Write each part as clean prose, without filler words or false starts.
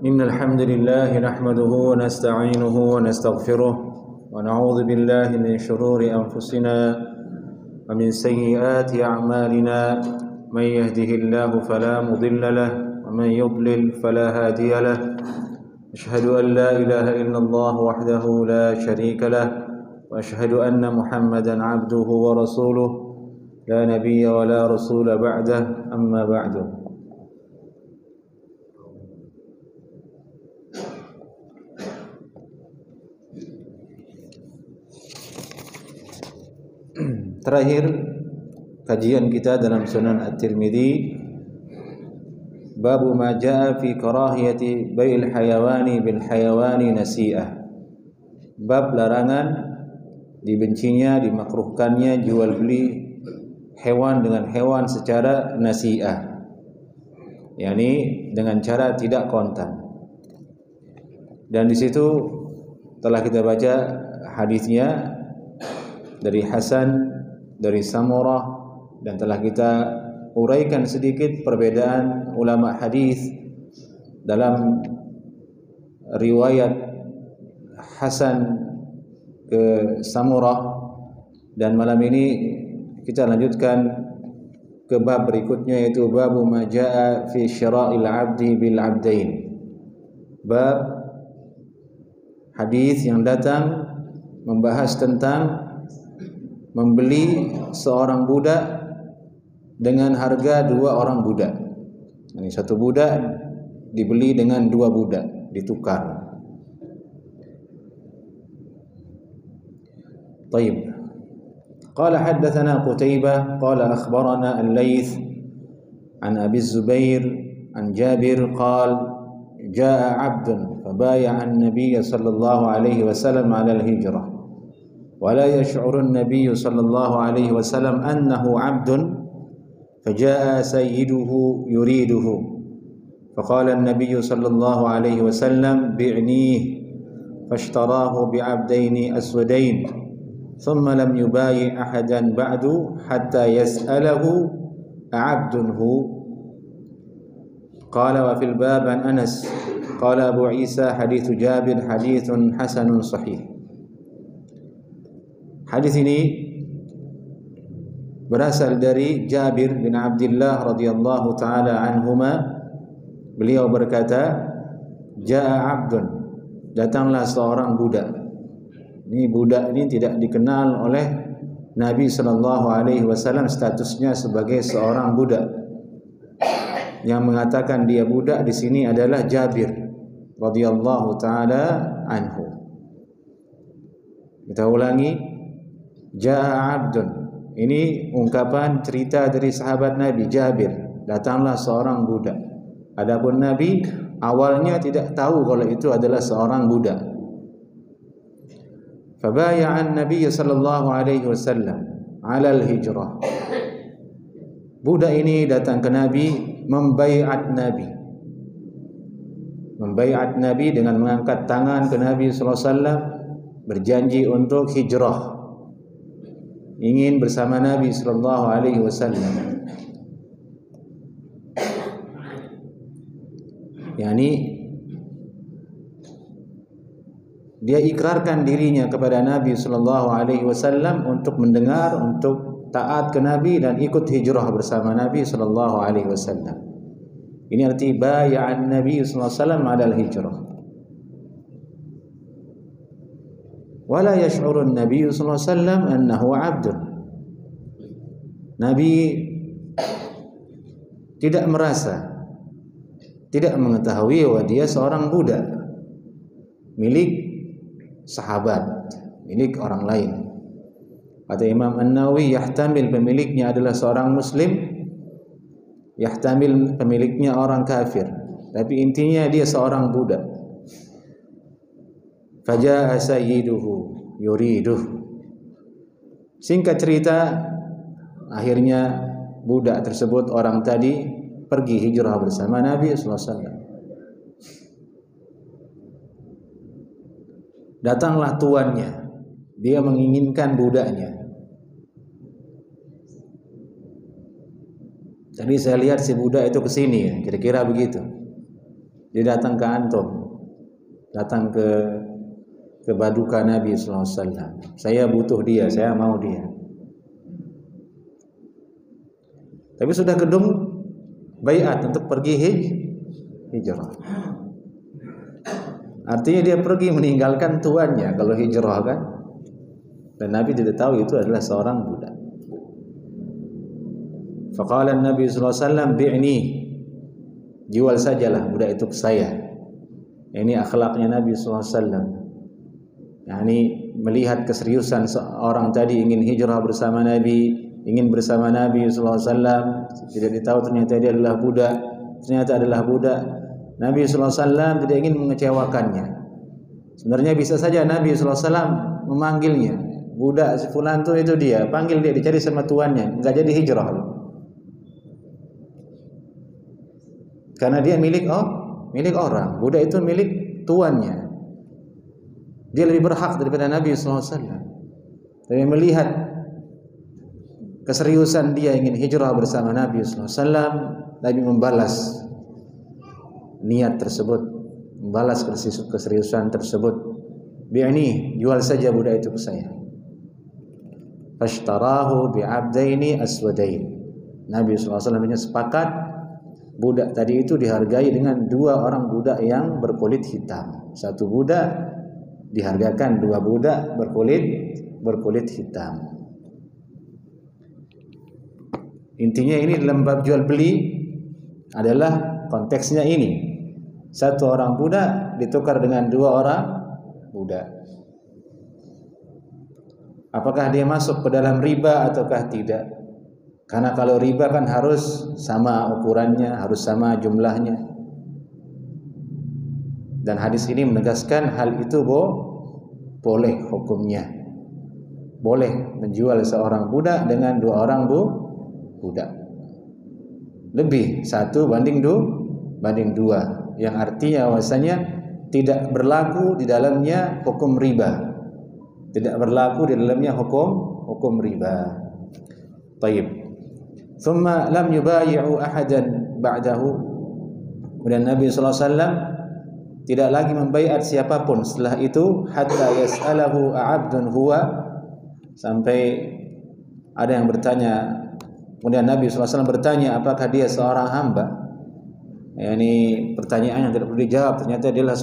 إن الحمد لله نحمده ونستعينه ونستغفره ونعوذ بالله من شرور أنفسنا ومن سيئات أعمالنا من يهده الله فلا مضل له ومن يضلل فلا هادي له أشهد أن لا إله إلا الله وحده لا شريك له وأشهد أن محمدا عبده ورسوله لا نبي ولا رسول بعده أما بعد. Terakhir kajian kita dalam Sunan At-Tirmidzi, bab ma jaa fi karahiyati bai'il hayawani bil hayawani nasi'ah. Bab larangan dibencinya, dimakruhkannya jual beli hewan dengan hewan secara nasi'ah, yakni dengan cara tidak kontan. Dan di situ telah kita baca hadisnya dari Hasan, dari Samurah, dan telah kita uraikan sedikit perbedaan ulama hadis dalam riwayat Hasan ke Samurah. Dan malam ini kita lanjutkan ke bab berikutnya, yaitu bab ma jaa fi syira'il 'abdi bil 'abdain. Bab hadis yang datang membahas tentang membeli seorang budak dengan harga dua orang budak. Ini satu budak dibeli dengan dua budak, ditukar. Baik. Qala haddatsana Qutaibah qala akhbarana Al-Laits an Abi Zubair an Jabir qala jaa 'abdun fabaya'a an-nabiy sallallahu alaihi wasallam 'ala al-hijrah. ولا يشعر النبي صلى الله عليه وسلم أنه عبد فجاء سيده يريده فقال النبي صلى الله عليه وسلم بعنيه فاشتراه بعبدين أسودين ثم لم يبايع أحدا بعد حتى يسأله أعبد هو. قال وفي الباب عن أنس قال أبو عيسى حديث جابر حديث حسن صحيح. Hadis ini berasal dari Jabir bin Abdullah radhiyallahu taala anhuma. Beliau berkata, jaa 'abdun, datanglah seorang budak. Ini budak ini tidak dikenal oleh Nabi sallallahu alaihi wasallam statusnya sebagai seorang budak. Yang mengatakan dia budak di sini adalah Jabir radhiyallahu taala anhu. Kita ulangi, jaa 'abdun. Ini ungkapan cerita dari sahabat Nabi Jabir, datanglah seorang budak. Adapun Nabi awalnya tidak tahu kalau itu adalah seorang budak. Fabaya'an Nabi sallallahu alaihi wasallam 'ala al-hijrah. Budak ini datang ke Nabi, membaiat Nabi. Membaiat Nabi dengan mengangkat tangan ke Nabi sallallahu alaihi wasallam, berjanji untuk hijrah, ingin bersama Nabi sallallahu alaihi wasallam. Yani dia ikrarkan dirinya kepada Nabi sallallahu alaihi wasallam untuk mendengar, untuk taat ke Nabi dan ikut hijrah bersama Nabi sallallahu alaihi wasallam. Ini arti bay'an Nabi sallallahu alaihi wasallam 'ala al-hijrah. Wala yash'urun Nabi sallallahu alaihi wasallam annahu 'abdun. Nabi tidak merasa, tidak mengetahui bahwa dia seorang budak milik sahabat, milik orang lain. Kata Imam An-Nawawi, yahtamil pemiliknya adalah seorang muslim, yahtamil pemiliknya orang kafir, tapi intinya dia seorang budak. Faja'a sayyiduhu yuriduh. Singkat cerita, akhirnya budak tersebut, orang tadi, pergi hijrah bersama Nabi sallallahu alaihi wasallam. Datanglah tuannya, dia menginginkan budaknya. Tadi saya lihat si budak itu kesini, kira-kira begitu. Dia datang ke antum, datang ke baduka Nabi sallallahu alaihi wasallam. Saya butuh dia, saya mau dia. Tapi sudah kedung baiat untuk pergi hijrah. Artinya dia pergi meninggalkan tuannya kalau hijrah kan. Dan Nabi tidak tahu itu adalah seorang budak. Faqala Nabi sallallahu alaihi wasallam bi'ni, jual sajalah budak itu ke saya. Ini akhlaknya Nabi sallallahu alaihi wasallam. Yani melihat keseriusan seorang tadi ingin hijrah bersama Nabi, ingin bersama Nabi sallallahu alaihi wasallam, tidak ditahu ternyata dia adalah budak, Nabi sallallahu alaihi wasallam tidak ingin mengecewakannya. Sebenarnya bisa saja Nabi sallallahu alaihi wasallam memanggilnya, budak si fulan itu dia, panggil dia, dicari sama tuannya, enggak jadi hijrah. Karena dia milik orang, budak itu milik tuannya. Dia lebih berhak daripada Nabi sallallahu alaihi wasallam. Tapi melihat keseriusan dia ingin hijrah bersama Nabi sallallahu alaihi wasallam, Nabi membalas niat tersebut, membalas keseriusan tersebut. Bi'ni, jual saja budak itu ke saya. Fashtarahu bi'abdaini aswadain. Nabi sallallahu alaihi wasallam sepakat budak tadi itu dihargai dengan dua orang budak yang berkulit hitam. Satu budak dihargakan, dua budak berkulit hitam. Intinya ini dalam bab jual beli adalah konteksnya ini. Satu orang budak ditukar dengan dua orang budak. Apakah dia masuk ke dalam riba ataukah tidak? Karena kalau riba kan harus sama ukurannya, harus sama jumlahnya. Dan hadis ini menegaskan hal itu boleh hukumnya. Boleh menjual seorang budak dengan dua orang budak. Lebih, 1:2, yang artinya bahwasanya tidak berlaku di dalamnya hukum riba. Tidak berlaku di dalamnya hukum riba. Baik. Thumma lam yubayi'u ahadan ba'dahu. Kemudian Nabi sallallahu alaihi wasallam tidak lagi membaiat siapapun setelah itu, hatta yas'alahu a'abdun huwa, sampai ada yang bertanya. Kemudian Nabi SAW bertanya, apakah dia seorang hamba? Ini pertanyaan yang tidak perlu dijawab. Ternyata dia adalah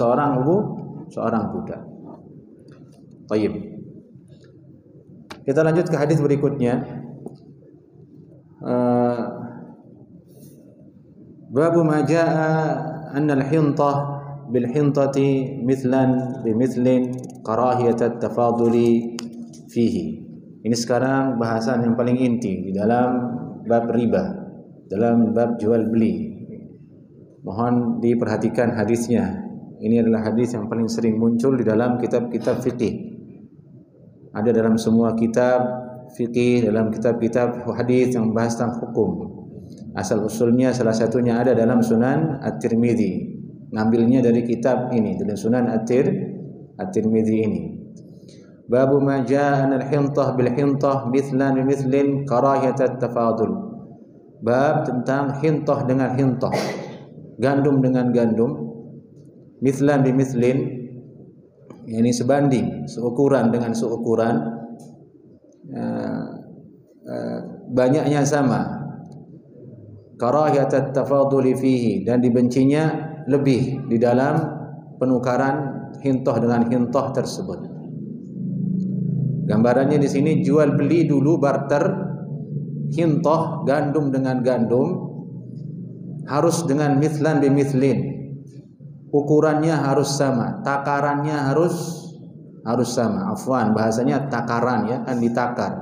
seorang budak. Baik. Kita lanjut ke hadis berikutnya. Babu ma jaa anna al-hintah bil hintati mithlan bi mithlin karahiyat at-tafaduli fihi. Ini sekarang bahasan yang paling inti di dalam bab riba, dalam bab jual beli. Mohon diperhatikan hadisnya. Ini adalah hadis yang paling sering muncul di dalam kitab-kitab fikih. Ada dalam semua kitab fikih, dalam kitab-kitab hadis yang membahas tentang hukum. Asal usulnya salah satunya ada dalam Sunan At-Tirmidzi. Ngambilnya dari kitab ini, dari Sunan At-Tirmidzi ini. Babu ma jaa al-hintah bil hintah mithlan bi mithlin karahiyat at-tafadul. Bab tentang hintah dengan hintah, gandum dengan gandum, mithlan bi mithlin, yakni sebanding, seukuran dengan seukuran, banyaknya sama. Karahiyat at-tafadul fihi, dan dibencinya lebih di dalam penukaran hintah dengan hintah tersebut. Gambarannya di sini jual beli dulu, barter, hintah, gandum dengan gandum, harus dengan mithlan bi mithlin. Ukurannya harus sama, takarannya harus sama. Afwan, bahasanya takaran ya, kan ditakar.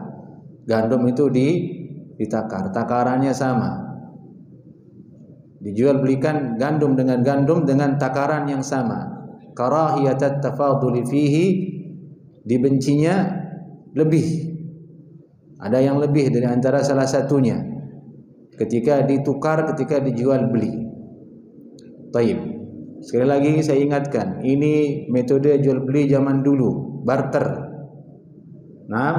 Gandum itu ditakar, takarannya sama. Dijual belikan gandum dengan takaran yang sama. Karahiyatat tafaduli fihi, dibencinya lebih. Ada yang lebih dari antara salah satunya ketika ditukar, ketika dijual beli. Taib. Sekali lagi saya ingatkan, ini metode jual beli zaman dulu, barter. Nah,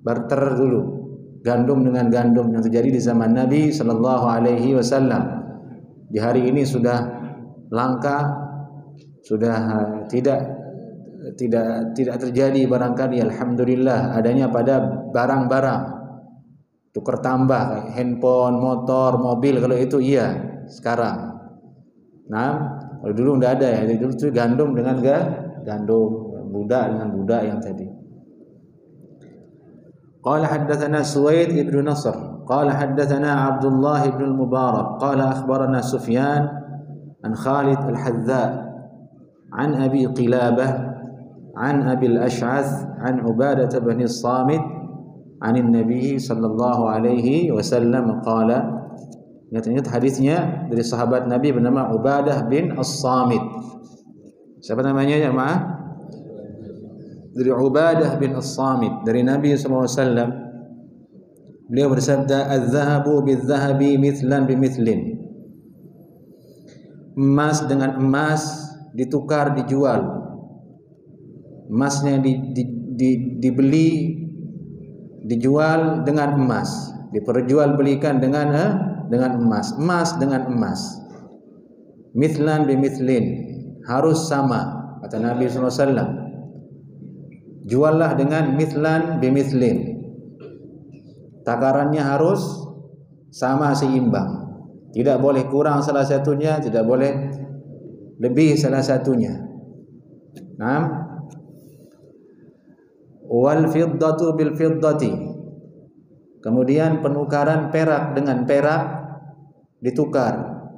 barter dulu, gandum dengan gandum yang terjadi di zaman Nabi sallallahu alaihi wasallam. Di hari ini sudah langka, sudah tidak terjadi barangkali, alhamdulillah, adanya pada barang-barang tukar tambah kayak handphone, motor, mobil. Kalau itu iya sekarang. Nah, kalau dulu enggak ada ya. Dulu itu gandum dengan gandum, budak dengan budak yang tadi. Qala haddatsana Suwaid ibn Nasr qala haddatsana Abdullah ibn al-Mubarak qala akhbarana Sufyan an Khalid al-Hadza an Abi Qilabah an Abi al-Ash'ath an Ubadah bin as-Samit an Nabi sallallahu alaihi wasallam qala. Ingat hadisnya dari sahabat Nabi bernama Ubadah bin as-Samit. Siapa namanya ya, jemaah? Dari Ubadah bin as-Samit dari Nabi sallallahu alaihi wasallam. Beliau bersabda, "Az-zahabu bil-zahabi mithlan bimithlin." Emas dengan emas ditukar, dijual. Emasnya dibeli, dijual dengan emas, diperjualbelikan dengan emas. Emas dengan emas. Mithlan bimithlin, harus sama, kata Nabi sallallahu alaihi wasallam. Juallah dengan mithlan bimithlin. Takarannya harus sama, seimbang. Tidak boleh kurang salah satunya, tidak boleh lebih salah satunya. Nah, wal fiddatu bil fiddati. Kemudian penukaran perak dengan perak ditukar,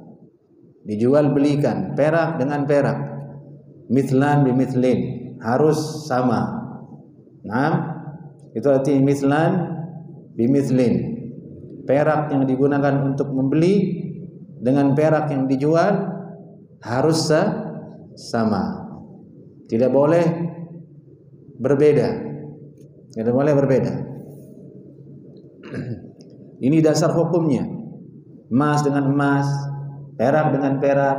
dijual belikan perak dengan perak. Mithlan bimithlin, harus sama. Nah, itu artinya mithlan bimithlin. Perak yang digunakan untuk membeli dengan perak yang dijual harus sama. Tidak boleh berbeda. Tidak boleh berbeda. Ini dasar hukumnya. Emas dengan emas, perak dengan perak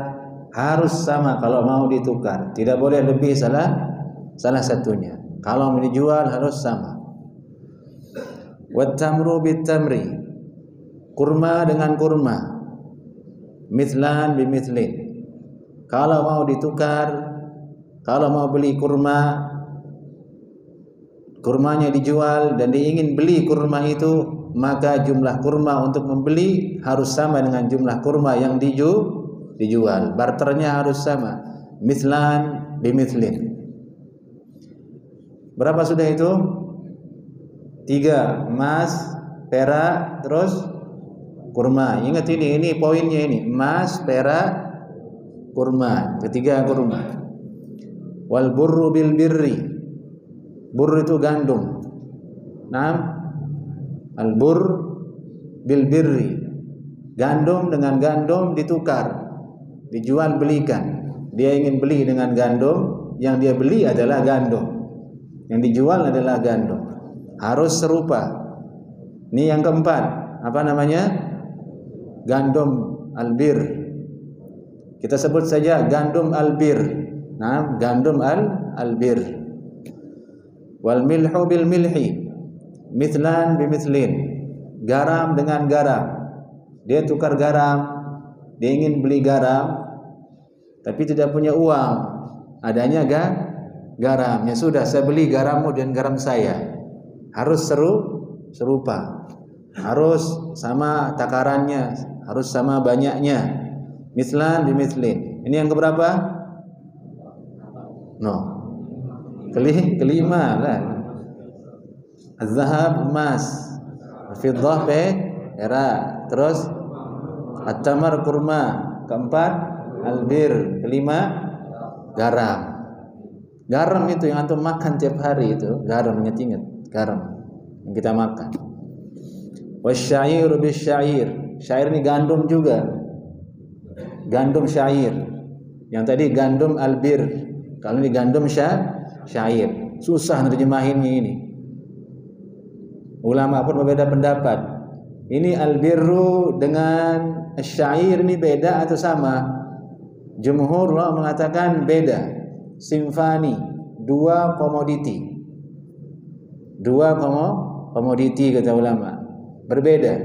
harus sama kalau mau ditukar. Tidak boleh lebih salah satunya. Kalau mau dijual harus sama. Wat tamru bit tamri, kurma dengan kurma, mithlan bimithlin. Kalau mau ditukar, kalau mau beli kurma, kurmanya dijual dan diingin beli kurma itu, maka jumlah kurma untuk membeli harus sama dengan jumlah kurma yang dijual. Barternya harus sama. Mithlan bimithlin. Berapa sudah itu? 3, emas, perak, terus kurma. Ingat ini poinnya ini. Emas, perak, kurma. Ketiga kurma. Wal burru bil birri. Burr itu gandum. Nah, al burr bil birri. Gandum dengan gandum ditukar, dijual belikan. Dia ingin beli dengan gandum, yang dia beli adalah gandum. Yang dijual adalah gandum. Harus serupa. Ini yang keempat. Apa namanya? Gandum albir. Kita sebut saja gandum albir. Nah, gandum albir. Wal milhu bil milhi, mithlan bimithlin. Garam dengan garam. Dia tukar garam. Dia ingin beli garam, tapi tidak punya uang. Adanya garam. Ya sudah, saya beli garammu dan garam saya. Harus serupa. Harus sama takarannya, harus sama banyaknya. Mithlan bimithlin. Ini yang keberapa? Kelima lah. Az-zahab emas, fiddah perak, terus at-tamar kurma, keempat albir, kelima garam. Garam itu yang antum makan tiap hari itu, garam, ingat garam yang kita makan. Wasyair bisyair. Syair ini gandum juga. Gandum syair. Yang tadi gandum albir. Kalau ini gandum syair. Susah nerjemahinnya ini. Ulama pun berbeda pendapat. Ini albirru dengan syair ini beda atau sama? Jumhur ulama mengatakan beda. Simfani, 2 komoditi. 2 komoditi kata ulama. Berbeda.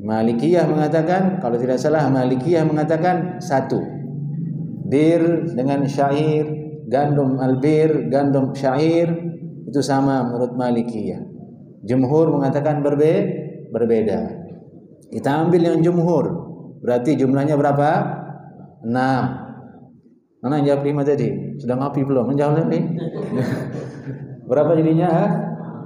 Malikiyah mengatakan, kalau tidak salah Malikiyah mengatakan 1. Bir dengan syair, gandum albir, gandum syair itu sama menurut Malikiyah. Jumhur mengatakan berbeda. Kita ambil yang jumhur, berarti jumlahnya berapa? 6. Mana yang jawab 5 tadi? Sudah ngopi belum? Menjawab nih. Berapa jadinya?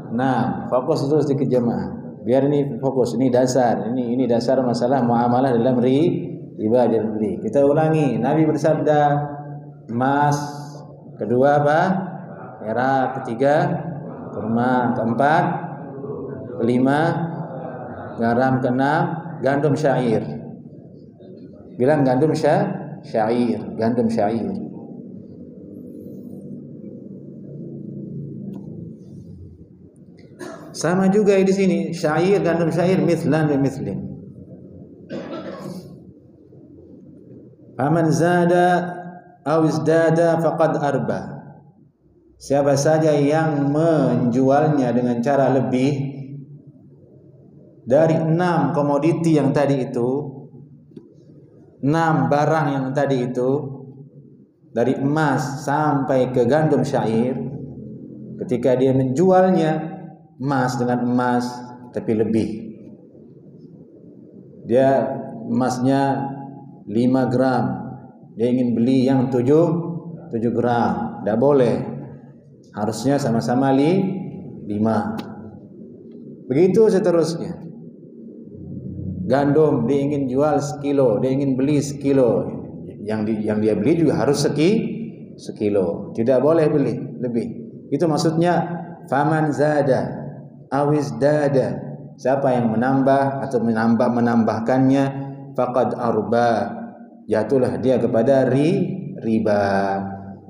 6. Fokus dulu sedikit jemaah. Biar ini fokus. Ini dasar. Ini dasar masalah muamalah dalam riba jual beli. Kita ulangi. Nabi bersabda, emas. Kedua apa? Perak. Ketiga kurma. Keempat kelima garam. Keenam gandum syair. Bilang gandum syair, gandum syair. Sama juga di sini, syair, gandum syair mithlan bi mithlin. Faman zada aw izdada faqad arba. Siapa saja yang menjualnya dengan cara lebih dari 6 komoditi yang tadi itu, 6 barang yang tadi itu, dari emas sampai ke gandum syair, ketika dia menjualnya emas dengan emas tapi lebih, dia emasnya 5 gram, dia ingin beli yang 7 gram, tidak boleh, harusnya sama-sama 5. Begitu seterusnya. Gandum dia ingin jual sekilo, dia ingin beli sekilo, yang dia beli juga harus sekilo, tidak boleh beli lebih. Itu maksudnya faman zada awis dada, siapa yang menambah atau menambahkannya, faqad arba, jatuhlah dia kepada riba.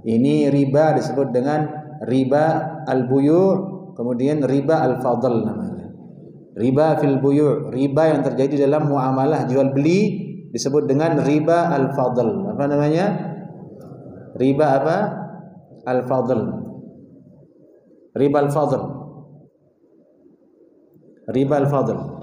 Ini riba disebut dengan riba al-buyu', kemudian riba al-fadl namanya. Riba fil buyu', riba yang terjadi dalam muamalah jual beli disebut dengan riba al-fadl. Apa namanya? Riba apa? Al-fadl. Riba al-fadl. Riba al-fadl.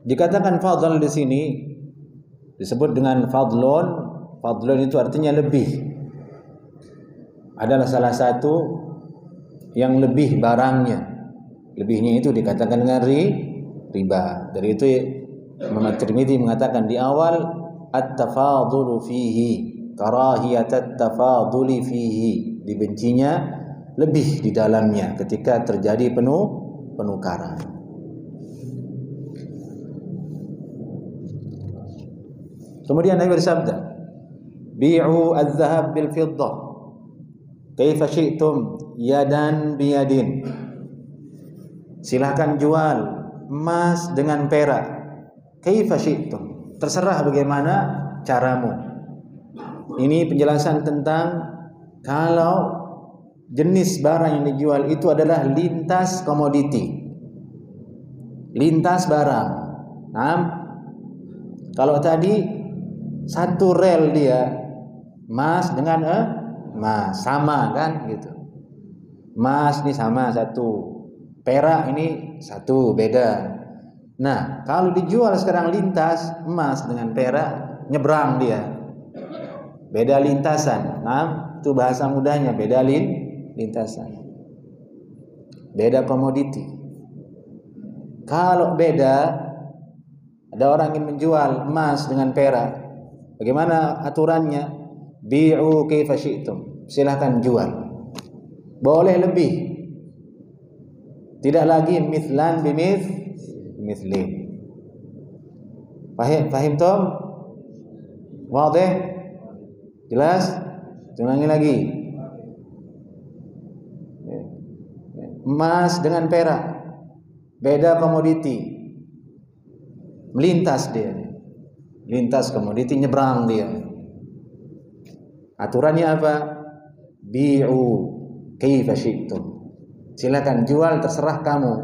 Dikatakan fadl di sini disebut dengan fadlun. Fadlun itu artinya lebih. Adalah salah satu yang lebih barangnya. Lebihnya itu dikatakan dengan riba. Dari itu Imam At-Tirmidzi mengatakan di awal at-tafadulu fihi, karahiyat at-tafaduli fihi, dibencinya lebih di dalamnya ketika terjadi penukaran. Kemudian Nabi bersabda, bi'u az-zahab bil fiddah kaifa syi'tum yadan biyadin. Silakan jual emas dengan perak, kaifa syi'tum, terserah bagaimana caramu. Ini penjelasan tentang kalau jenis barang yang dijual itu adalah lintas komoditi, lintas barang. Nah, kalau tadi satu rel dia emas dengan emas sama kan gitu. Emas ini sama satu, perak ini satu, beda. Nah, kalau dijual sekarang lintas emas dengan perak, nyebrang dia. Beda lintasan. Nah, itu bahasa mudahnya, beda lintasan. Beda komoditi. Kalau beda, ada orang ingin menjual emas dengan perak, bagaimana aturannya? Bi'u kaifa syi'tum, silahkan jual, boleh lebih, tidak lagi mithlan bimithlin. Fahim tom? Wadih? Jelas? Ulangi lagi. Emas dengan perak, beda komoditi, melintas dia, lintas komoditi, nyebrang dia. Aturannya apa? Bi'u kaifa syi'tum, silakan jual, terserah kamu.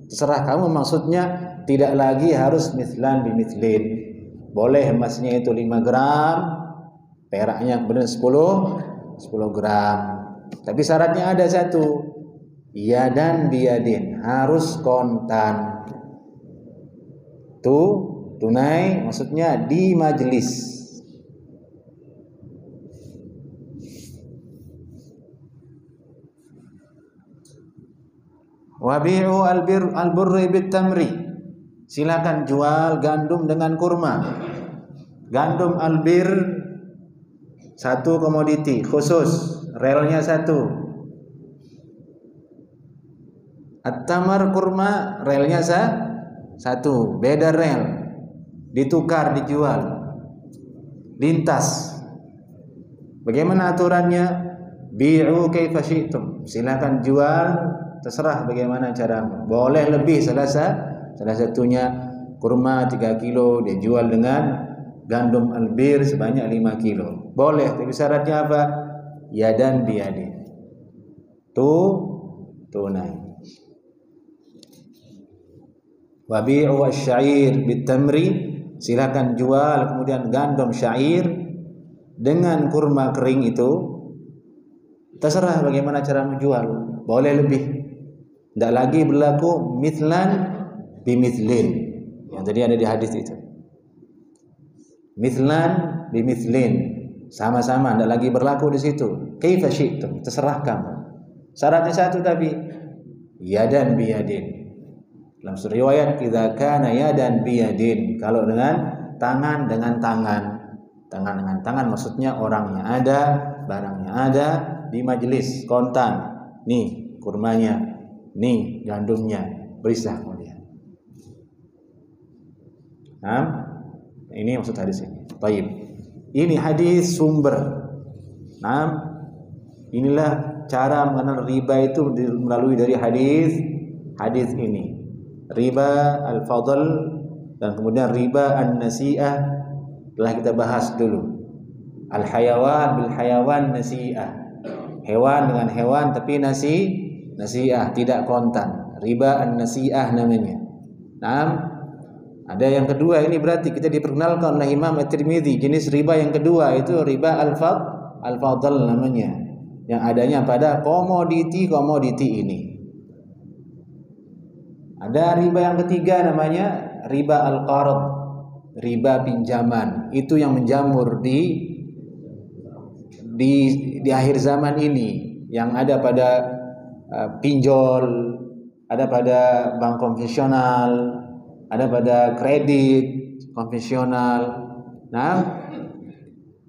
Terserah kamu maksudnya tidak lagi harus mithlan bimithlin, Boleh emasnya itu 5 gram, peraknya kemudian 10 gram. Tapi syaratnya ada satu, yadan biyadin, harus kontan. Tunai maksudnya di majelis. Wabi'u al-burri bit-tamri, silakan jual gandum dengan kurma. Gandum albir satu komoditi khusus, relnya satu. At-tamar kurma relnya satu, beda rel, ditukar, dijual, lintas. Bagaimana aturannya? Bi'u kaifa syi'tum, silakan jual, terserah bagaimana caramu. Boleh lebih, salah satunya kurma 3 kilo dia jual dengan gandum albir sebanyak 5 kilo. Boleh, tapi syaratnya apa? Yadan biyadin, tunai. Wabi'u asy-syair bit-tamri, silakan jual kemudian gandum syair dengan kurma kering itu. Terserah bagaimana cara menjual, boleh lebih. Tidak lagi berlaku mithlan bimithlin yang tadi ada di hadis itu. Mithlan bimithlin, sama-sama, tidak lagi berlaku di situ. Kaifa syi'tum, terserah kamu. Syaratnya satu tapi yadan biyadin. Dalam riwayat idza kana yadan biyadin, kalau dengan tangan dengan tangan. Tangan dengan tangan maksudnya orangnya ada, barangnya ada, di majelis kontan. Nih kurmanya, nih gandumnya, berisah kemudian. Nah, ini maksud hadis ini. Baik. Ini hadis sumber. Nah, inilah cara mengenal riba itu melalui dari hadis ini. Riba al-fadl dan kemudian riba an-nasi'ah telah kita bahas dulu. Al-hayawan bil hayawan nasi'ah. Hewan dengan hewan tapi nasi'ah, tidak kontan. Riba an-nasi'ah namanya. Nah, ada yang kedua, ini berarti kita diperkenalkan oleh Imam At-Tirmidzi jenis riba yang kedua, itu riba al-fadl namanya, yang adanya pada komoditi ini. Ada riba yang ketiga namanya riba al-qard, riba pinjaman. Itu yang menjamur di akhir zaman ini, yang ada pada pinjol, ada pada bank konvensional, ada pada kredit konvensional. Nah,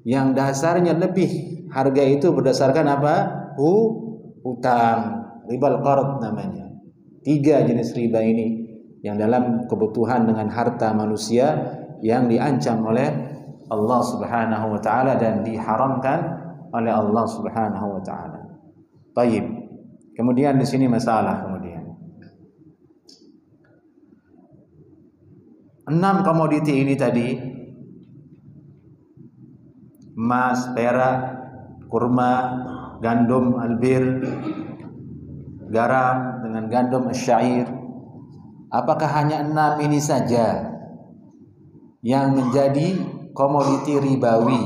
yang dasarnya lebih harga itu berdasarkan apa? Hutang, riba al-qard namanya. 3 jenis riba ini yang dalam kebutuhan dengan harta manusia yang diancam oleh Allah Subhanahu wa taala dan diharamkan oleh Allah Subhanahu wa taala. Baik. Kemudian di sini masalah kemudian. 6 komoditi ini tadi, emas, perak, kurma, gandum albir, garam dengan gandum asyair. Apakah hanya 6 ini saja yang menjadi komoditi ribawi,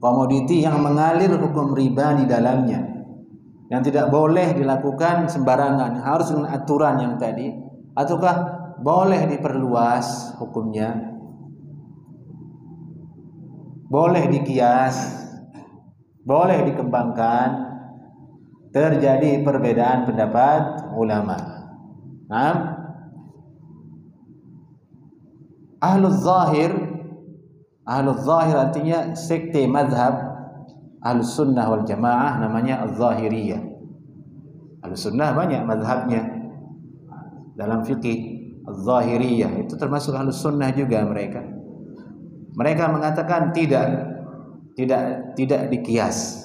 komoditi yang mengalir hukum riba di dalamnya, yang tidak boleh dilakukan sembarangan, harus dengan aturan yang tadi, ataukah boleh diperluas hukumnya, boleh dikias, boleh dikembangkan? Terjadi perbedaan pendapat ulama. Nah, Ahlul Zahir artinya sekte mazhab Ahlus Sunnah wal Jamaah, namanya Az-Zahiriyah. Ahlus Sunnah banyak mazhabnya dalam fikih. Az-Zahiriyah itu termasuk Ahlus Sunnah juga mereka. Mereka mengatakan tidak dikias.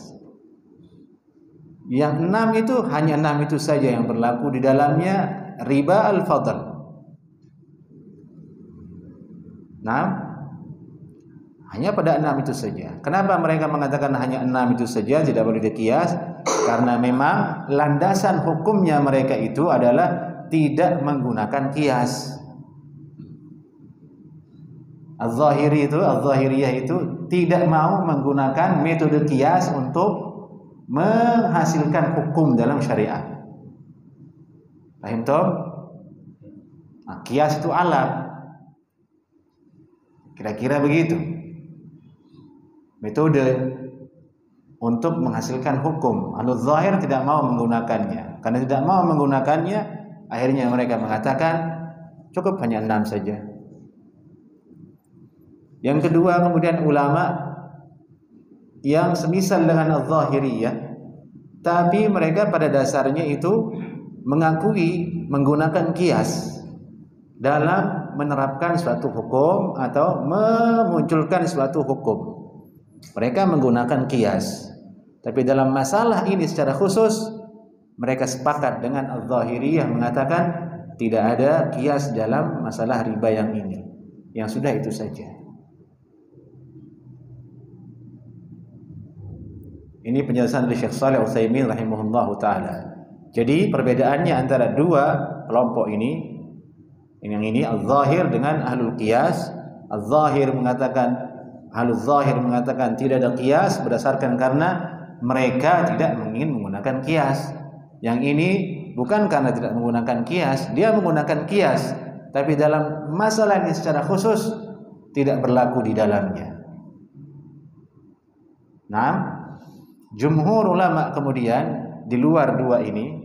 Yang 6 itu hanya 6 itu saja yang berlaku di dalamnya riba al-fadl. Nah, hanya pada 6 itu saja. Kenapa mereka mengatakan hanya 6 itu saja, tidak boleh dikias? Karena memang landasan hukumnya mereka itu adalah tidak menggunakan kias. Az-Zahiriyah itu tidak mau menggunakan metode qiyas untuk menghasilkan hukum dalam syariat. Paham toh? Nah, qiyas itu alat. Kira-kira begitu. Metode untuk menghasilkan hukum. Ahlul zahir tidak mau menggunakannya. Karena tidak mau menggunakannya, akhirnya mereka mengatakan cukup hanya 6 saja. Yang kedua, kemudian ulama yang semisal dengan az-zahiriyah, tapi mereka pada dasarnya itu mengakui menggunakan qiyas dalam menerapkan suatu hukum atau memunculkan suatu hukum. Mereka menggunakan qiyas, tapi dalam masalah ini secara khusus mereka sepakat dengan az-zahiriyah mengatakan tidak ada qiyas dalam masalah riba yang ini. Yang sudah itu saja. Ini penjelasan dari Syekh Shalih Al-Utsaimin rahimahullahu taala. Jadi perbedaannya antara dua kelompok ini, yang ini az-zahir dengan ahlul qiyas. Az-zahir mengatakan, ahlul zahir mengatakan tidak ada qiyas berdasarkan karena mereka tidak ingin menggunakan qiyas. Yang ini bukan karena tidak menggunakan qiyas, dia menggunakan qiyas, tapi dalam masalah ini secara khusus tidak berlaku di dalamnya. Nah, jumhur ulama kemudian di luar dua ini,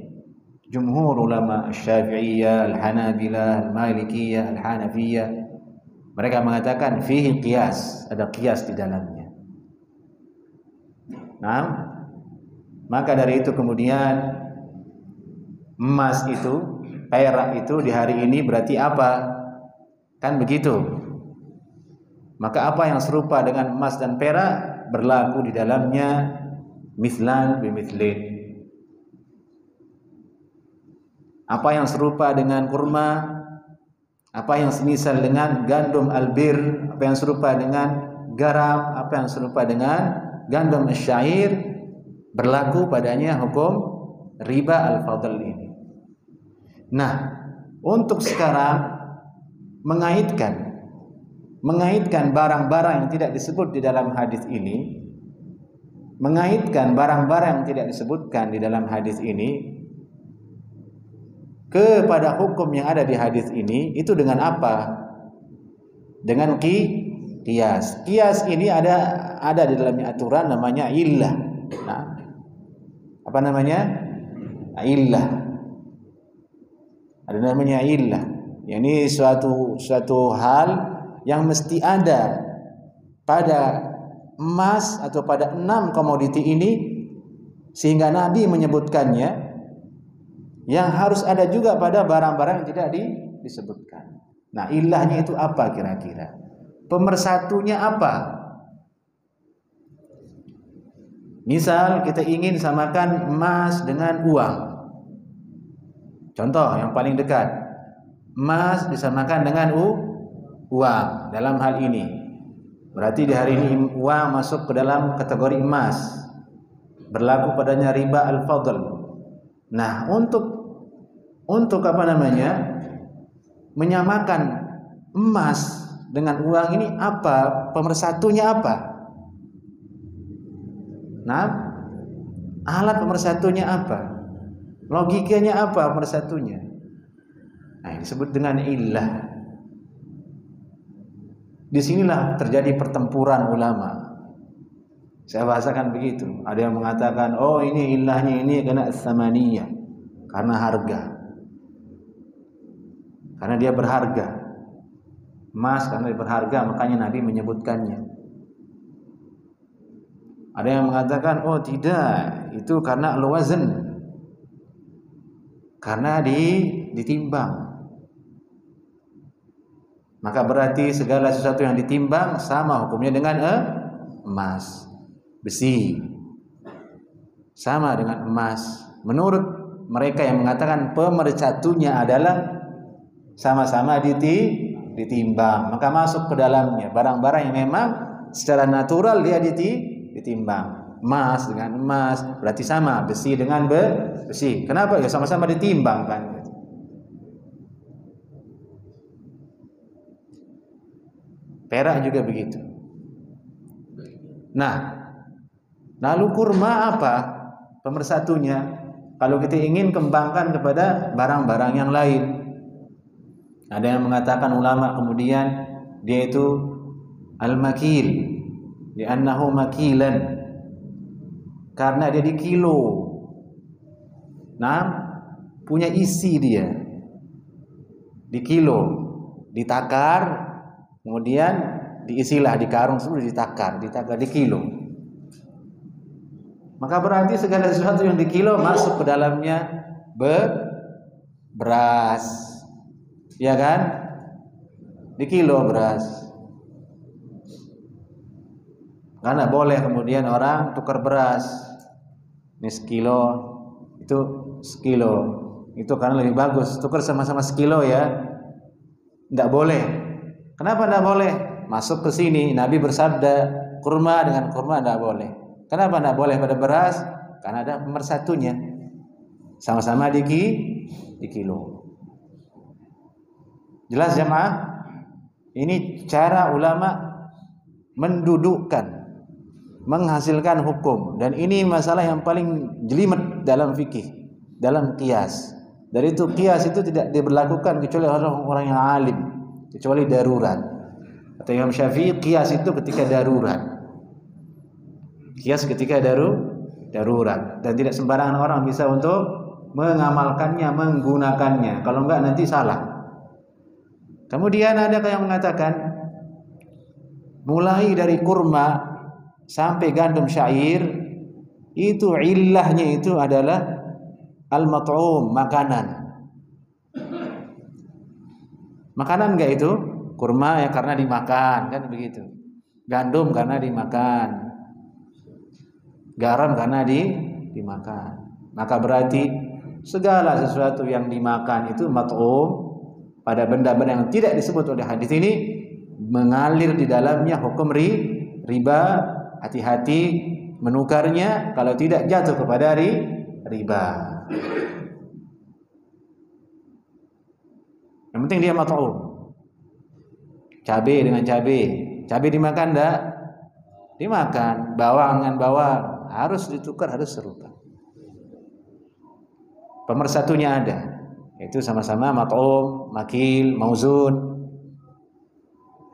jumhur ulama Syafi'iyah, Al-Hanabilah, Al-Malikiyah, Al-Hanafiyah, mereka mengatakan fihi qiyas, ada qiyas di dalamnya. Nah, maka dari itu kemudian emas itu, perak itu di hari ini berarti apa? Kan begitu. Maka apa yang serupa dengan emas dan perak berlaku di dalamnya mithlan bimithlin. Apa yang serupa dengan kurma, apa yang semisal dengan gandum albir, apa yang serupa dengan garam, apa yang serupa dengan gandum syair, berlaku padanya hukum riba al-fadl ini. Nah, untuk sekarang mengaitkan barang-barang yang tidak disebut di dalam hadis ini, mengaitkan barang-barang yang tidak disebutkan di dalam hadis ini kepada hukum yang ada di hadis ini, itu dengan apa? Dengan qiyas. Qiyas ini ada di dalamnya aturan namanya illah. Nah, apa namanya? Illah. Ada namanya illah. Ini suatu hal yang mesti ada pada emas atau pada 6 komoditi ini, sehingga Nabi menyebutkannya, yang harus ada juga pada barang-barang yang tidak disebutkan. Nah, ilahnya itu apa kira-kira? Pemersatunya apa? Misal kita ingin samakan emas dengan uang. Contoh yang paling dekat, emas disamakan dengan uang dalam hal ini. Berarti di hari ini uang masuk ke dalam kategori emas, berlaku padanya riba al-fadl. Nah, untuk apa namanya, menyamakan emas dengan uang ini apa? Pemersatunya apa? Nah, alat pemersatunya apa? Logikanya apa pemersatunya? Nah, disebut dengan illah. Disinilah terjadi pertempuran ulama. Saya bahasakan begitu. Ada yang mengatakan, oh ini ilahnya ini karena as-samaniyah, karena harga. Karena dia berharga. Emas karena dia berharga, makanya Nabi menyebutkannya. Ada yang mengatakan, oh tidak, itu karena al-wazn. Karena ditimbang. Maka berarti segala sesuatu yang ditimbang sama hukumnya dengan emas. Besi sama dengan emas. Menurut mereka yang mengatakan pemersatunya adalah sama-sama ditimbang, maka masuk ke dalamnya barang-barang yang memang secara natural dia ditimbang. Emas dengan emas berarti sama, besi dengan besi. Kenapa? Ya sama-sama ditimbang kan. perak juga begitu. Nah, lalu kurma apa pemersatunya? Kalau kita ingin kembangkan kepada barang-barang yang lain. Ada yang mengatakan ulama kemudian dia itu al-makil, li'annahu makilan, karena dia di kilo. Nah, punya isi dia di kilo, ditakar, kemudian diisilah di karung, sudah ditakar di kilo. Maka berarti segala sesuatu yang di kilo masuk ke dalamnya beras, ya kan? Di kilo beras. Karena boleh kemudian orang tukar beras, ini sekilo, itu sekilo, itu karena lebih bagus. Tukar sama-sama sekilo ya, tidak boleh. Kenapa tidak boleh? Masuk ke sini, Nabi bersabda kurma dengan kurma tidak boleh. Kenapa tidak boleh pada beras? Karena ada pemersatunya, sama-sama di kilo. Jelas jemaah? Ini cara ulama mendudukkan, menghasilkan hukum, dan ini masalah yang paling jelimet dalam fikih, dalam qiyas. Dari itu qiyas itu tidak diberlakukan kecuali orang-orang yang alim, kecuali darurat. Atau Imam Syafi'i qiyas itu ketika darurat. Qiyas ketika darurat, dan tidak sembarangan orang bisa untuk mengamalkannya, menggunakannya. Kalau enggak nanti salah. Kemudian ada yang mengatakan mulai dari kurma sampai gandum syair itu illahnya itu adalah al-mat'um, makanan. Makanan enggak itu? Kurma ya karena dimakan, kan begitu. Gandum karena dimakan. Garam karena dimakan. Maka berarti segala sesuatu yang dimakan itu mat'um, pada benda-benda yang tidak disebut oleh hadis ini mengalir di dalamnya hukum riba. Hati-hati menukarnya, kalau tidak jatuh kepada riba. Yang penting dia mat'um. Cabai dengan cabai dimakan enggak? Dimakan. Bawang dengan bawang harus ditukar, harus serupa. Pemersatunya ada, itu sama-sama mat'um, makil, mauzun,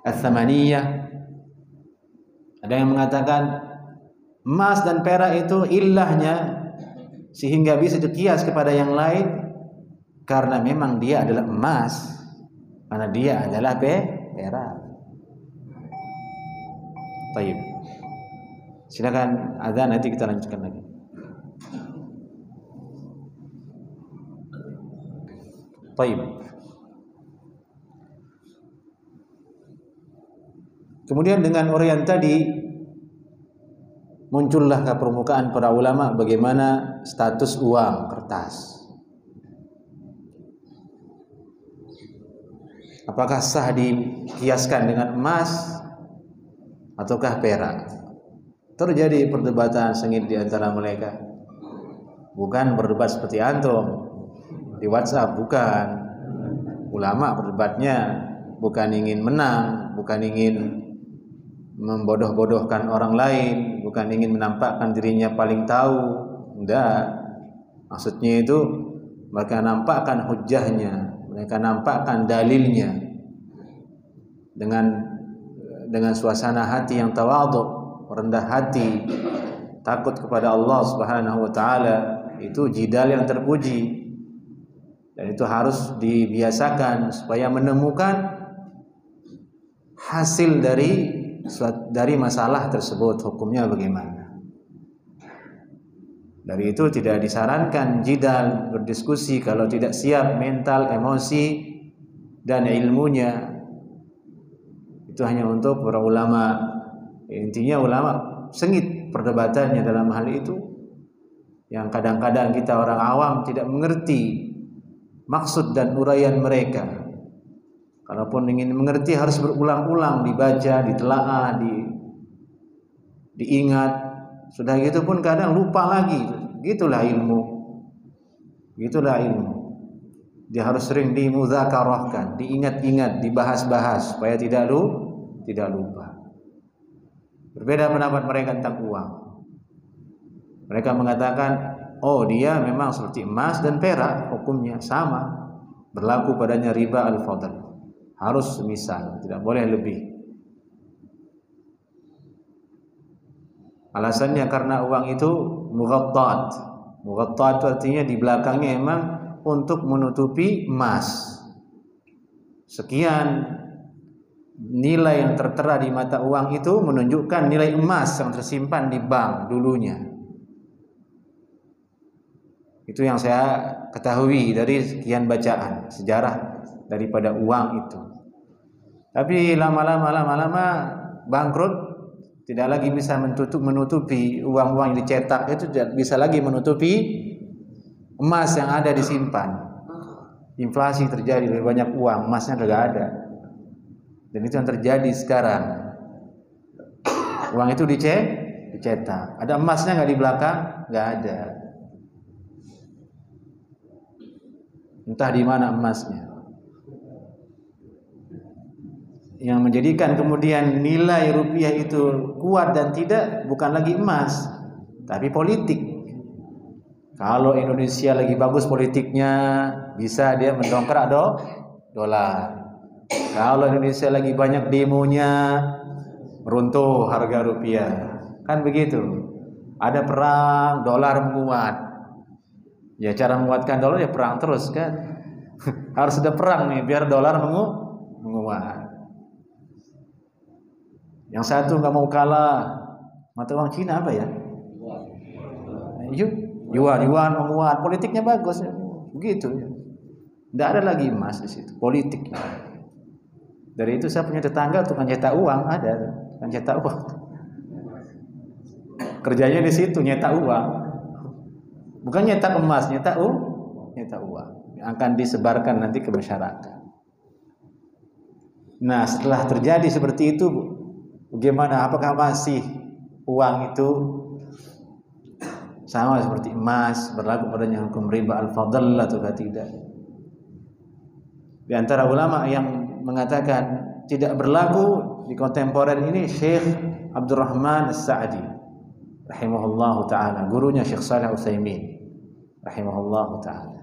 ats-tsamaniyah. Ada yang mengatakan emas dan perak itu ilahnya sehingga bisa dikias kepada yang lain karena memang dia adalah emas, karena dia adalah perak. Baik. Silakan azan, nanti kita lanjutkan lagi. Baik. Kemudian dengan uraian tadi muncullah ke permukaan para ulama bagaimana status uang kertas. Apakah sah dikiaskan dengan emas ataukah perak? Terjadi perdebatan sengit di antara mereka. Bukan berdebat seperti antum di WhatsApp, bukan. Ulama berdebatnya bukan ingin menang, bukan ingin membodoh-bodohkan orang lain, bukan ingin menampakkan dirinya paling tahu. Enggak. Maksudnya itu mereka nampakkan hujjahnya, mereka nampakkan dalilnya dengan suasana hati yang tawadhu, rendah hati, takut kepada Allah Subhanahu wa taala. Itu jidal yang terpuji. Dan itu harus dibiasakan supaya menemukan hasil dari masalah tersebut, hukumnya bagaimana. Dari itu tidak disarankan jidal, berdiskusi kalau tidak siap mental, emosi, dan ilmunya. Itu hanya untuk para ulama. Intinya ulama sengit perdebatannya dalam hal itu, yang kadang-kadang kita orang awam tidak mengerti maksud dan uraian mereka. Kalaupun ingin mengerti harus berulang-ulang dibaca, ditelaah, diingat. Sudah gitu pun kadang lupa lagi. Gitulah ilmu. Gitulah ilmu. Dia harus sering dimudzakarahkan, diingat-ingat, dibahas-bahas supaya tidak tidak lupa. Berbeda pendapat mereka tentang uang. Mereka mengatakan, oh dia memang seperti emas dan perak, hukumnya sama, berlaku padanya riba al-fadl, harus semisal, tidak boleh lebih. Alasannya karena uang itu mughattat. Mughattat itu artinya di belakangnya emang untuk menutupi emas. Sekian nilai yang tertera di mata uang itu menunjukkan nilai emas yang tersimpan di bank dulunya. Itu yang saya ketahui dari sekian bacaan sejarah daripada uang itu. Tapi lama-lama bangkrut, tidak lagi bisa menutupi uang-uang yang dicetak itu, tidak bisa lagi menutupi emas yang ada disimpan. Inflasi terjadi, lebih banyak uang, emasnya tidak ada. Dan itu yang terjadi sekarang. Uang itu dicetak. Ada emasnya nggak di belakang? Nggak ada. Entah di mana emasnya. Yang menjadikan kemudian nilai rupiah itu kuat dan tidak bukan lagi emas, tapi politik. Kalau Indonesia lagi bagus politiknya, bisa dia mendongkrak dolar. Kalau Indonesia lagi banyak demonya, meruntuh harga rupiah. Kan begitu. Ada perang, dolar menguat. Ya cara menguatkan dolar ya perang terus kan. Harus ada perang nih biar dolar menguat. Yang satu nggak mau kalah. Mata uang Cina apa ya? Yuan menguat, politiknya bagus, begitu. Tidak ada lagi emas di situ, politik. Dari itu saya punya tetangga tukang cetak uang, ada tukang cetak uang. Kerjanya di situ nyetak uang, bukan nyetak emas, nyetak uang yang akan disebarkan nanti ke masyarakat. Nah, setelah terjadi seperti itu, bagaimana? Apakah masih uang itu sama seperti emas, berlaku padanya hukum riba al-fadl atau tidak? Di antara ulama yang mengatakan tidak berlaku di kontemporer ini Syekh Abdurrahman As-Sa'di rahimahullahu taala, gurunya Syekh Shalih Utsaimin rahimahullahu taala.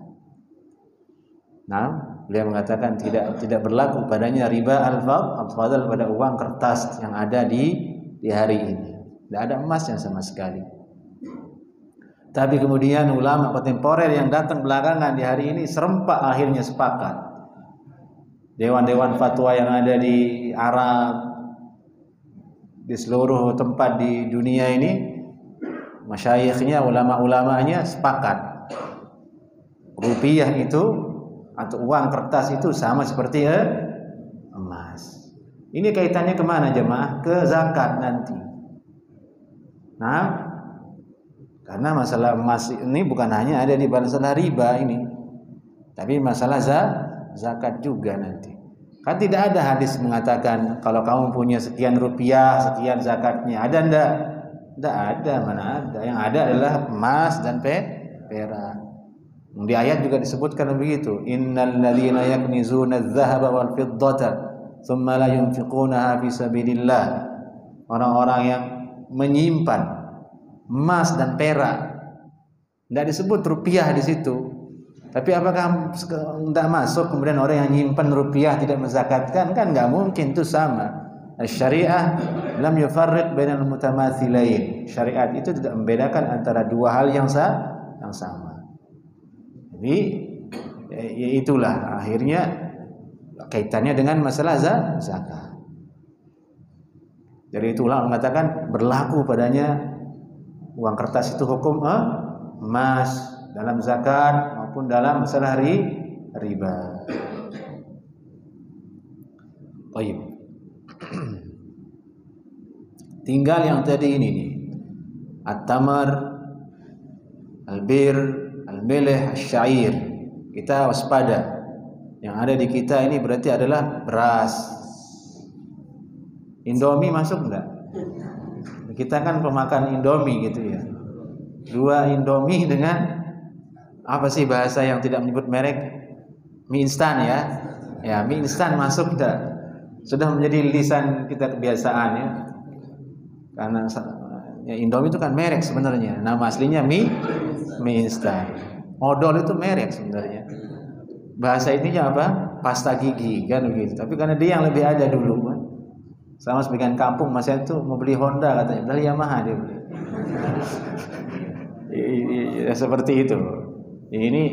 Nah, beliau mengatakan tidak berlaku padanya riba al-fadl pada uang kertas yang ada di hari ini. Tidak ada emasnya sama sekali. Tapi kemudian ulama kontemporer yang datang belakangan di hari ini serempak akhirnya sepakat. Dewan-dewan fatwa yang ada di Arab, di seluruh tempat di dunia ini, masyayikhnya, ulama-ulamanya sepakat. Rupiah itu atau uang kertas itu sama seperti emas. Ini kaitannya kemana jemaah? Ke zakat nanti. Nah, karena masalah emas ini bukan hanya ada di masalah riba ini, tapi masalah zakat juga nanti. Kan tidak ada hadis mengatakan kalau kamu punya sekian rupiah, sekian zakatnya. Ada enggak? Tidak ada, mana ada. Yang ada adalah emas dan perak. Di ayat juga disebutkan begitu. Innal ladzina yaknizuna adh-dhahaba wal fiddata tsumma la yunfiqunaha fi sabilillah. Orang-orang yang menyimpan emas dan perak, tidak disebut rupiah di situ. Tapi apakah tidak masuk kemudian orang yang nyimpan rupiah tidak menzakatkan? Kan nggak mungkin, itu sama. Syariah lam yufarriq bainal mutamathilain. Syariat itu tidak membedakan antara dua hal yang sama. Jadi ya itulah akhirnya kaitannya dengan masalah zakat. Dari itulah mengatakan berlaku padanya uang kertas itu hukum emas dalam zakat maupun dalam masalah riba. Baik. Tinggal yang tadi ini nih. At-tamar, al-bir, al-milh, asy-syair. Kita waspada. Yang ada di kita ini berarti adalah beras. Indomie masuk enggak? Kita kan pemakan Indomie gitu ya. 2 Indomie dengan apa sih bahasa yang tidak menyebut merek? Mie instan ya. Ya, mie instan masuk enggak? Sudah menjadi lisan kita kebiasaan ya. Karena ya Indomie itu kan merek sebenarnya. Nama aslinya mie instan. Odol itu merek sebenarnya. Bahasa ininya apa? Pasta gigi kan begitu. Tapi karena dia yang lebih ada dulu kan. Sama sebagian kampung masih itu mau beli Honda katanya, beli Yamaha dia beli. Ya, seperti itu. Ini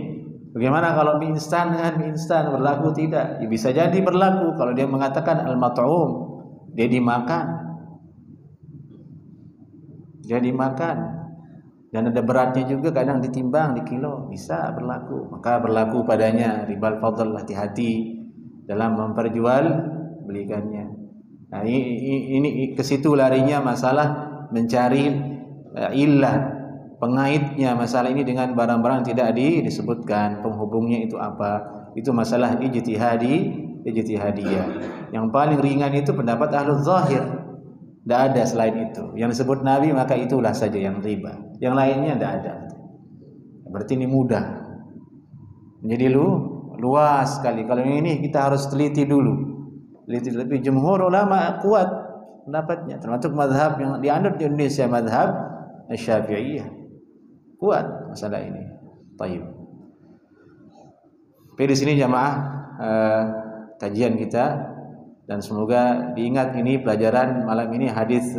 bagaimana kalau mie instan dengan mie instan berlaku tidak? Ya, bisa jadi berlaku kalau dia mengatakan al-mat'um, dia dimakan. Dan ada beratnya juga, kadang ditimbang di kilo, bisa berlaku. Maka berlaku padanya ribal fadl, hati-hati dalam memperjual belikannya. Nah, ini ke situ larinya masalah mencari illah, pengaitnya masalah ini dengan barang-barang tidak disebutkan penghubungnya itu apa. Itu masalah ijtihadiyah. Yang paling ringan itu pendapat ahlul zahir. Tidak ada selain itu. Yang disebut Nabi maka itulah saja yang riba. Yang lainnya tidak ada. Berarti ini mudah. Jadi luas sekali. Kalau ini kita harus teliti dulu. Lebih jumhur ulama kuat pendapatnya, termasuk mazhab yang dianut di Indonesia, mazhab Syafi'iyah. Kuat masalah ini. Taib. Tapi di sini jamaah kajian kita, dan semoga diingat ini pelajaran malam ini hadis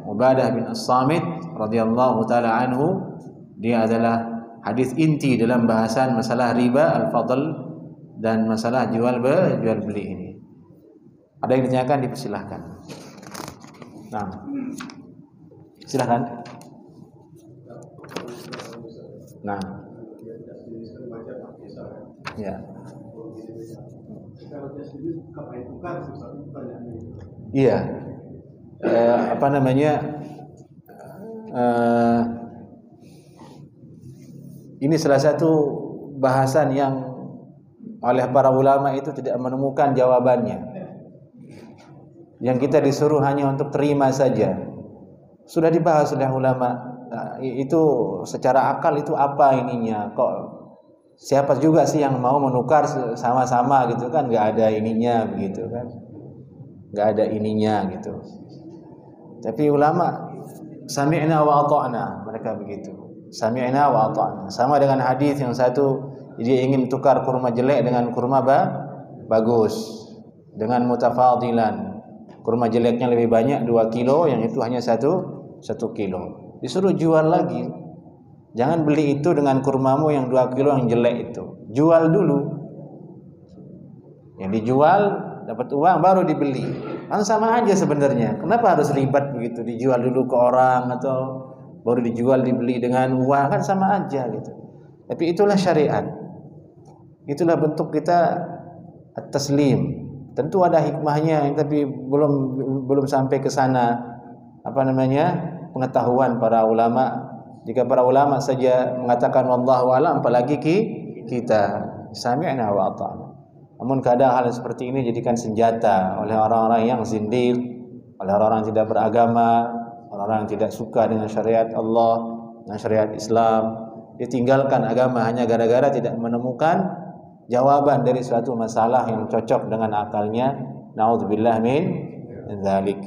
Ubadah bin As-Samit radhiyallahu taala anhu. Dia adalah hadis inti dalam bahasan masalah riba, al-fadl dan masalah jual beli ini. Ada yang ditanyakan, dipersilahkan. Nah, silahkan. Nah, ya. Iya. Apa namanya? Ini salah satu bahasan yang oleh para ulama itu tidak menemukan jawabannya. Yang kita disuruh hanya untuk terima saja. Sudah dibahas oleh ulama. Nah, itu secara akal itu apa ininya? Kok siapa juga sih yang mau menukar sama-sama gitu kan? Nggak ada ininya begitu kan? Nggak ada ininya gitu. Tapi ulama sami'na wa ata'na, mereka begitu. Sami'na wa ata'na. Sama dengan hadis yang satu, dia ingin tukar kurma jelek dengan kurma bagus, dengan mutafadilan. Kurma jeleknya lebih banyak 2 kilo, yang itu hanya 1 kilo. Disuruh jual lagi. Jangan beli itu dengan kurmamu yang 2 kilo yang jelek itu. Jual dulu. Yang dijual dapat uang baru dibeli. Kan sama aja sebenarnya. Kenapa harus ribet begitu? Dijual dulu ke orang atau baru dijual dibeli dengan uang, kan sama aja gitu. Tapi itulah syariat. Itulah bentuk kita at-taslim. Tentu ada hikmahnya, tapi belum sampai ke sana. Apa namanya? Pengetahuan para ulama. Jika para ulama saja mengatakan wallahu a'lam, apalagi kita sami'na wa ata'na. Namun kadang hal seperti ini dijadikan senjata oleh orang-orang yang zindiq, oleh orang-orang yang tidak beragama, orang-orang yang tidak suka dengan syariat Allah, dengan syariat Islam. Dia tinggalkan agama hanya gara-gara tidak menemukan jawaban dari suatu masalah yang cocok dengan akalnya. Na'udzubillah min dzalik.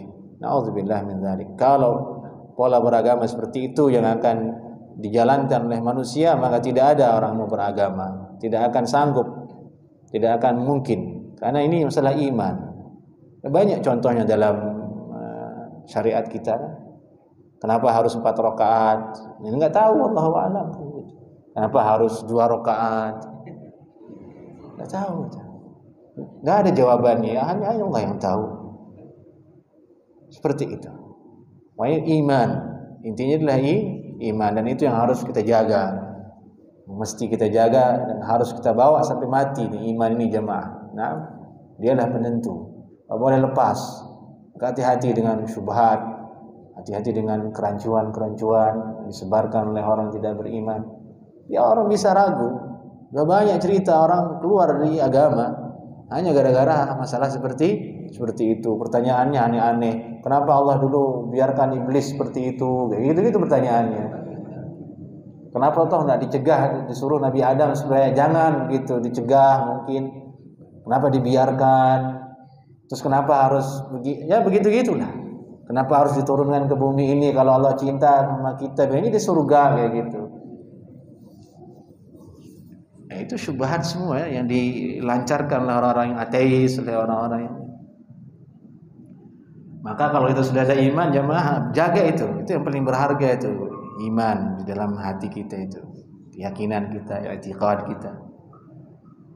Na'udzubillah min dzalik. Kalau pola beragama seperti itu yang akan dijalankan oleh manusia, maka tidak ada orang mau beragama, tidak akan sanggup, tidak akan mungkin. Karena ini masalah iman. Banyak contohnya dalam syariat kita. Kenapa harus 4 rakaat? Ini enggak tahu, wallahu a'lam. Kenapa harus 2 rakaat? Enggak tahu. Enggak ada jawabannya, hanya Allah yang tahu. Seperti itu. Makanya iman, intinya adalah iman, dan itu yang harus kita jaga. Mesti kita jaga dan harus kita bawa sampai mati nih iman ini jemaah. Nah, dialah penentu. Enggak boleh lepas. Hati-hati dengan syubhat, hati-hati dengan kerancuan-kerancuan disebarkan oleh orang tidak beriman. Ya, orang bisa ragu. Sudah banyak cerita orang keluar dari agama hanya gara-gara masalah seperti itu. Pertanyaannya aneh-aneh. Kenapa Allah dulu biarkan iblis seperti itu? Gitu pertanyaannya. Kenapa toh enggak dicegah, disuruh Nabi Adam supaya jangan begitu, dicegah mungkin. Kenapa dibiarkan? Terus kenapa harus ya begitu-gitulah. Kenapa harus diturunkan ke bumi ini kalau Allah cinta sama kita? Ini di surga kayak gitu. Nah, itu syubhat semua ya, yang dilancarkan oleh orang-orang yang ateis, oleh orang-orang yang. Maka kalau itu sudah ada iman, jamaah jaga itu yang paling berharga itu, iman di dalam hati kita itu, keyakinan kita, i'tiqad kita.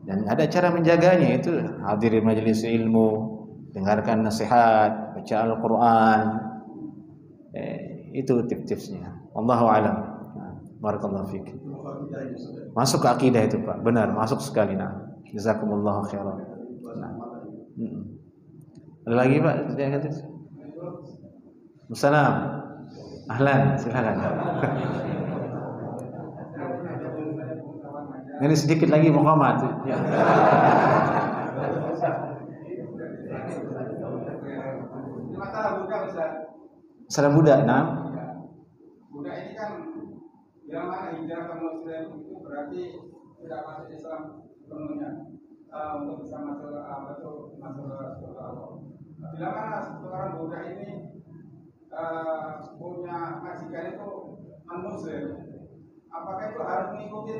Dan ada cara menjaganya, itu hadiri majelis ilmu, dengarkan nasihat, baca Al-Quran. Itu tips-tipsnya. Wallahu a'lam. Barakallahu fiik. Masuk ke akidah itu, Pak. Benar, masuk sekali. Nah, jazakumullahu khairan. Nah. Ada lagi, Pak? Assalam. Ahlan, silakan. Ini sedikit lagi muqamat. Ya. Salam budak, nah. Budak ini kan yang mana hijrah ke Muslim itu berarti tidak masuk Islam sepenuhnya untuk bisa masuk surga Allah. Bila mana seorang budak ini punya majikan itu non-Muslim, apakah itu harus mengikuti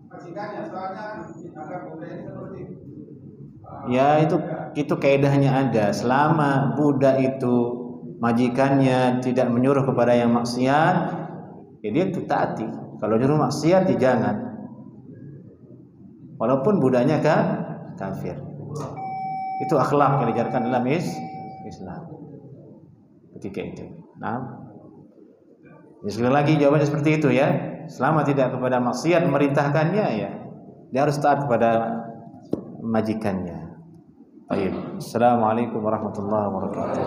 majikannya? Soalnya dianggap budak ini seperti ya itu kaidahnya ada. Selama budak itu majikannya tidak menyuruh kepada yang maksiat, ya dia taati. Kalau nyuruh maksiat, ya jangan. Walaupun budaknya kafir. Itu akhlak yang diajarkan dalam Islam. Ketika itu. Nah, sekali lagi jawabannya seperti itu ya. Selama tidak kepada maksiat memerintahkannya, ya dia harus taat kepada majikannya. Baik. Assalamualaikum warahmatullahi wabarakatuh.